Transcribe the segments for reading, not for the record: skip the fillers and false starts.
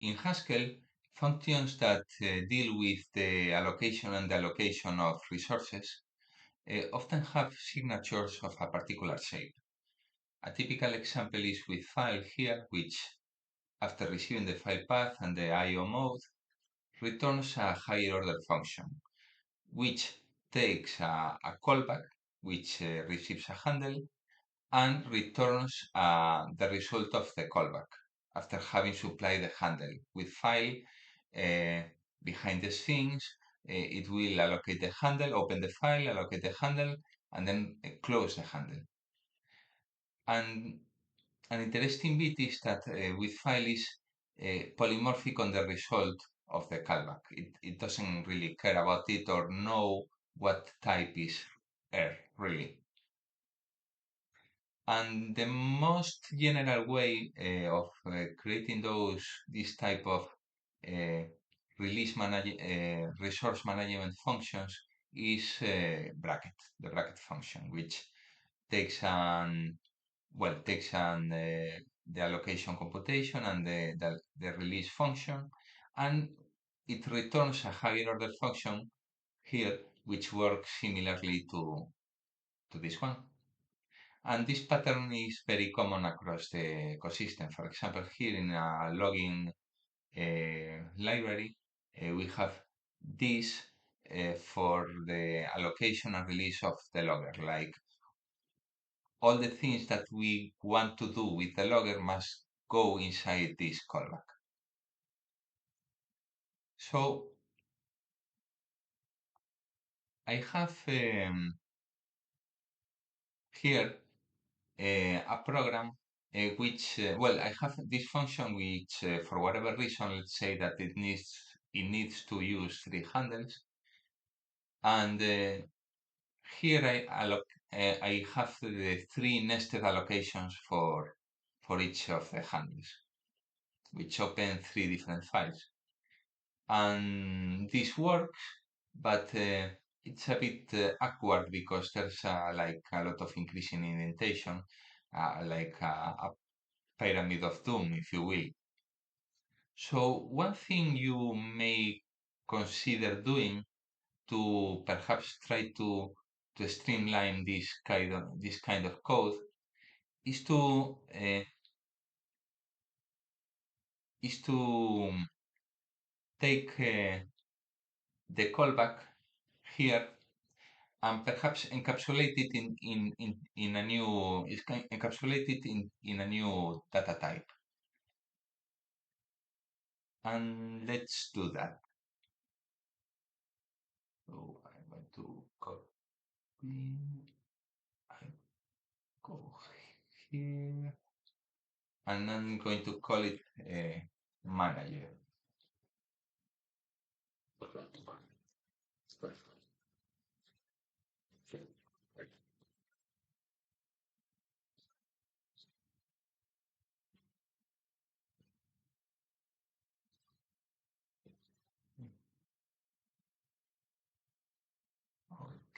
In Haskell, functions that deal with the allocation and deallocation of resources often have signatures of a particular shape. A typical example is with file here, which, after receiving the file path and the I/O mode, returns a higher order function, which takes a callback, which receives a handle, and returns the result of the callback after having supplied the handle. With file uh, behind the scenes, it will allocate the handle, open the file, allocate the handle, and then close the handle. And an interesting bit is that with file is polymorphic on the result of the callback. It doesn't really care about it or know what type is R, really. And the most general way of creating this type of uh, resource management functions is the bracket function, which takes the allocation computation and the release function, and it returns a higher order function here, which works similarly to this one. And this pattern is very common across the ecosystem. For example, here in a logging library, we have this for the allocation and release of the logger. Like all the things that we want to do with the logger must go inside this callback. So I have here a program I have this function which, for whatever reason, let's say that it needs to use three handles, and here I have the three nested allocations for each of the handles, which open three different files, and this works, but it's a bit awkward because there's like a lot of increasing indentation, like a pyramid of doom, if you will. So one thing you may consider doing to perhaps try to streamline this kind of code is to take the callback here and perhaps encapsulate it in a new encapsulate it in a new data type. And let's do that. So I'm going to copy. I go here, and I'm going to call it manager.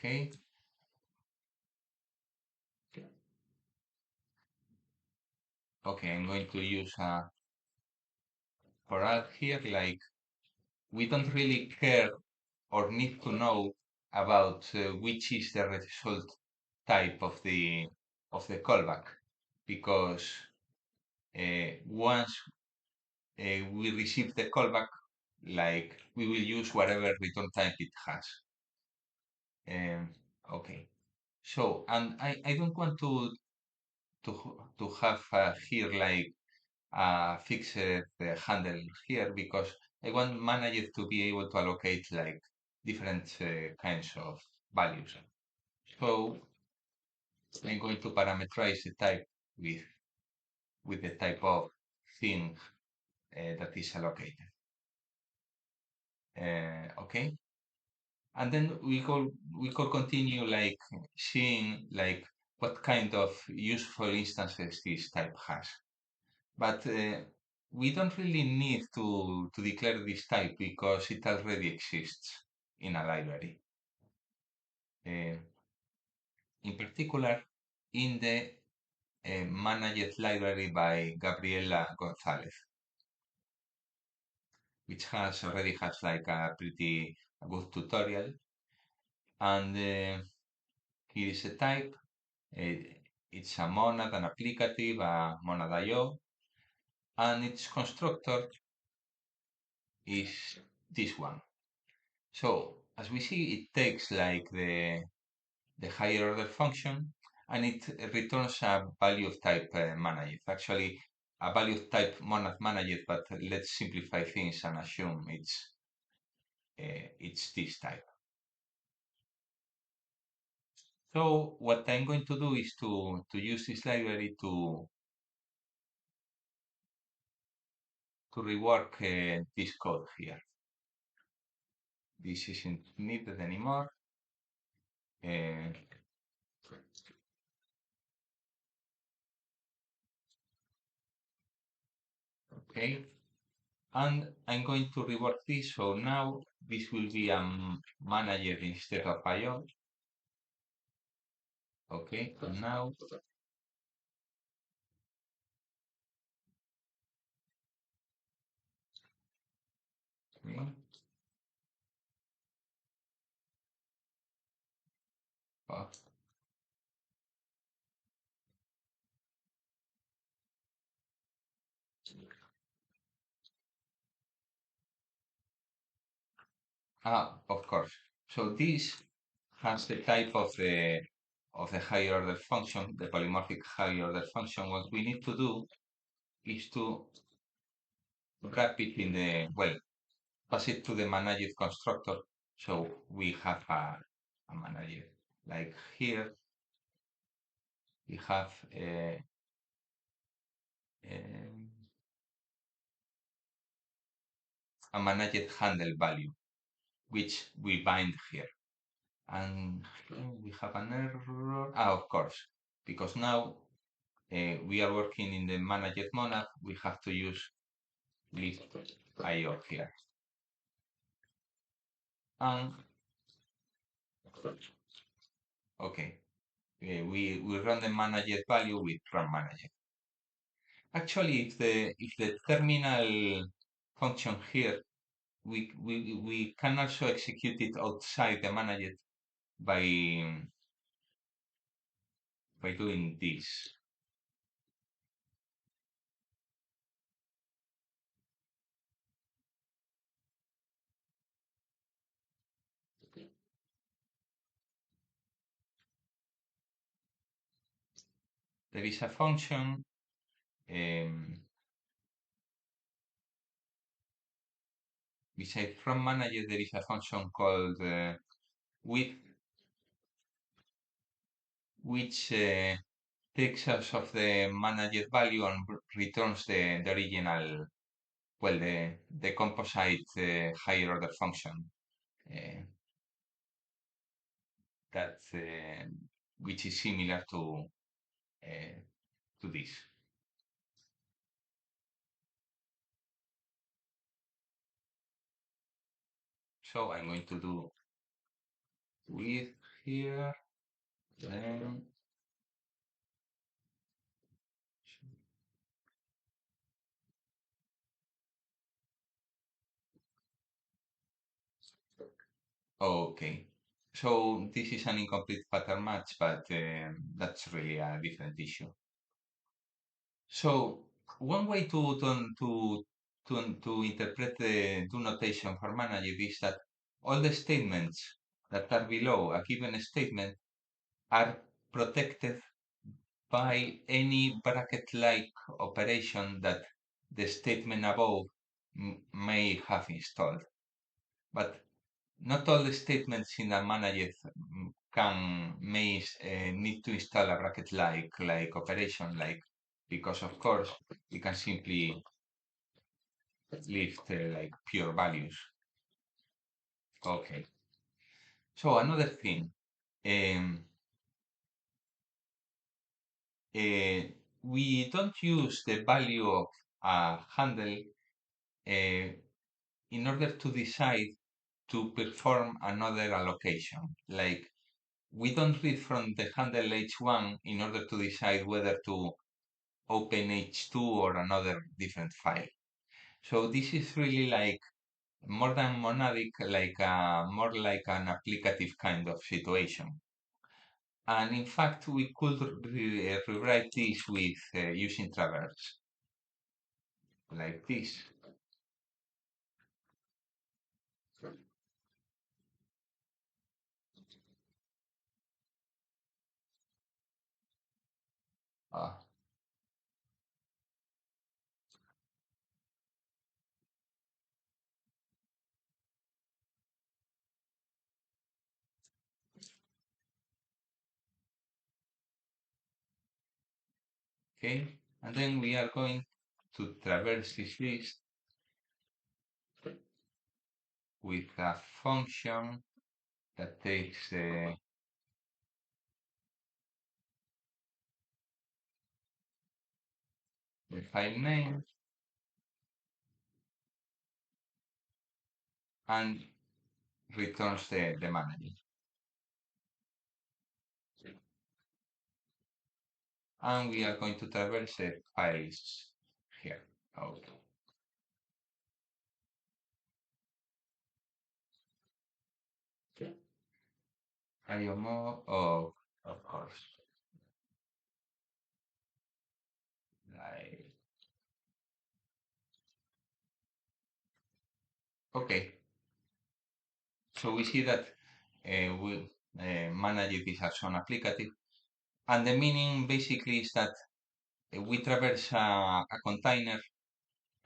Okay. Okay, I'm going to use for add here, like we don't really care or need to know about which is the result type of the callback, because once we receive the callback, like we will use whatever return type it has. Okay. So, and I don't want to have here like a fixed handle here, because I want manager to be able to allocate like different kinds of values. So I'm going to parameterize the type with the type of thing that is allocated. Okay, and then we could continue like seeing like what kind of useful instances this type has. But we don't really need to declare this type because it already exists in a library. Uh, in particular, in the Managed Library by Gabriela Gonzalez. which has already has like a pretty good tutorial. And here is a type. It's a monad, an applicative, a monad IO, and its constructor is this one. So as we see, it takes like the higher order function and it returns a value of type managed. Actually, a value of type monad managed, but let's simplify things and assume it's this type. So what I'm going to do is to use this library to rework this code here. This isn't needed anymore. Uh, okay, and I'm going to rework this. So now this will be a manager instead of IO. Okay, so now okay, oh, of course. So this has the type of the higher order function, the polymorphic higher order function. What we need to do is to wrap it in the, well, pass it to the managed constructor. So we have a manager. Like here, we have a managed handle value, which we bind here. And we have an error. Of course, because now we are working in the managed monad, we have to use list IO here. And okay, we run the managed value with run manager. Actually, if the terminal function here, we can also execute it outside the managed by doing this. There is a function besides from manager. There is a function called with, which takes us of the managed value and returns the original, well, the composite higher order function uh, that which is similar to this. So I'm going to do with here, then okay. So this is an incomplete pattern match, but that's really a different issue. So one way to interpret the do notation for manager is that all the statements that are below a given statement are protected by any bracket-like operation that the statement above may have installed. But not all the statements in a manager may need to install a bracket-like operation, like, because of course we can simply lift like pure values. Okay. So another thing, um, uh, we don't use the value of a handle uh, in order to decide to perform another allocation. Like, we don't read from the handle H1 in order to decide whether to open H2 or another different file. So this is really like more than monadic, more like an applicative kind of situation. And in fact, we could rewrite this with using traverse, like this. Uh, okay, and then we are going to traverse this list with a function that takes the file name and returns the manager. And we are going to traverse the files here. Okay. IOMO, oh, of course. Like, okay, so we see that we manage this as an applicative, and the meaning basically is that we traverse a container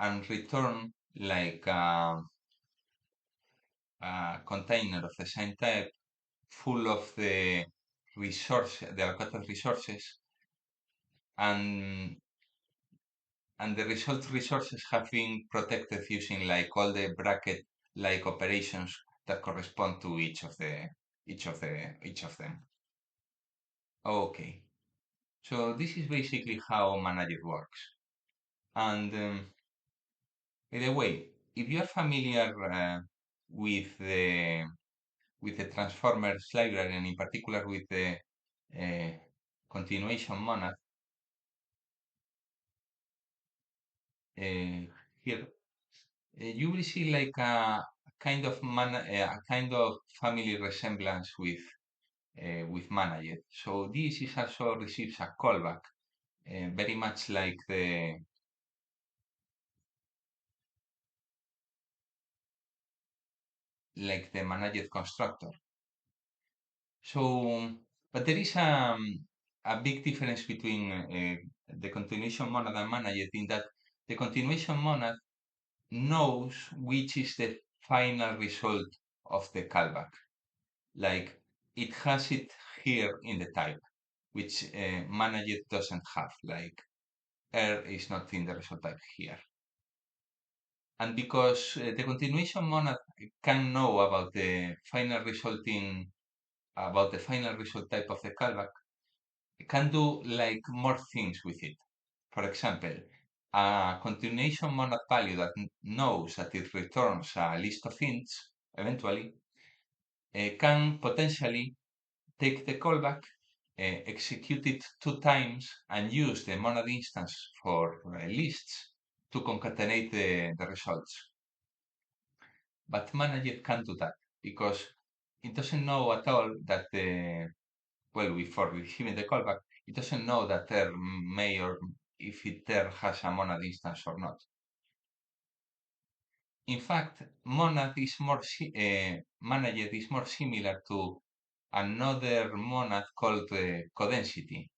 and return like a container of the same type full of the allocated resources, and the result resources have been protected using like all the bracket like operations that correspond to each of them. Okay, so this is basically how Manager works. And by the way, if you are familiar with the transformers library, and in particular with the uh, continuation monad, here you will see like a kind of family resemblance with manager. So this is also receives a callback, very much like the managed constructor. So, but there is a big difference between the continuation monad and managed in that the continuation monad knows which is the final result of the callback. Like it has it here in the type, which managed doesn't have. Like R is not in the result type here. And because the continuation monad can know about the final result type of the callback, it can do like more things with it. For example, a continuation monad value that knows that it returns a list of ints eventually can potentially take the callback, execute it 2 times, and use the monad instance for lists to concatenate the results. But Manager can't do that because it doesn't know at all that before receiving the callback, it doesn't know that there may or if it there has a monad instance or not. In fact, Manager is more similar to another monad called Codensity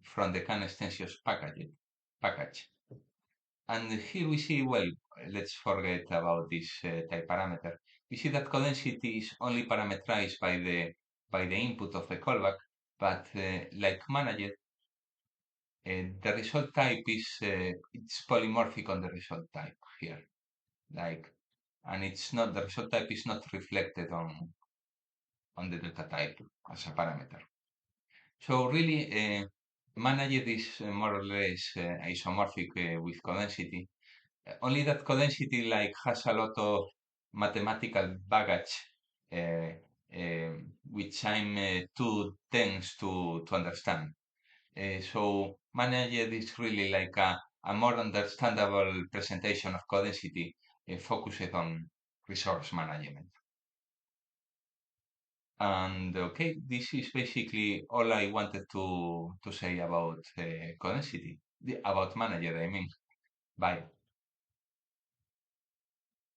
from the can extensions package. And here we see, well, let's forget about this type parameter. We see that codensity is only parameterized by the input of the callback, but like manager, the result type is it's polymorphic on the result type here. Like, and it's not the result type is not reflected on the data type as a parameter. So really, manager is more or less isomorphic with codensity. Only that codensity like has a lot of mathematical baggage, uh, which I'm too dense to understand. So manager is really like a more understandable presentation of codensity, focused resource management. And okay, this is basically all I wanted to say about Codensity, about Manager, I mean. Bye.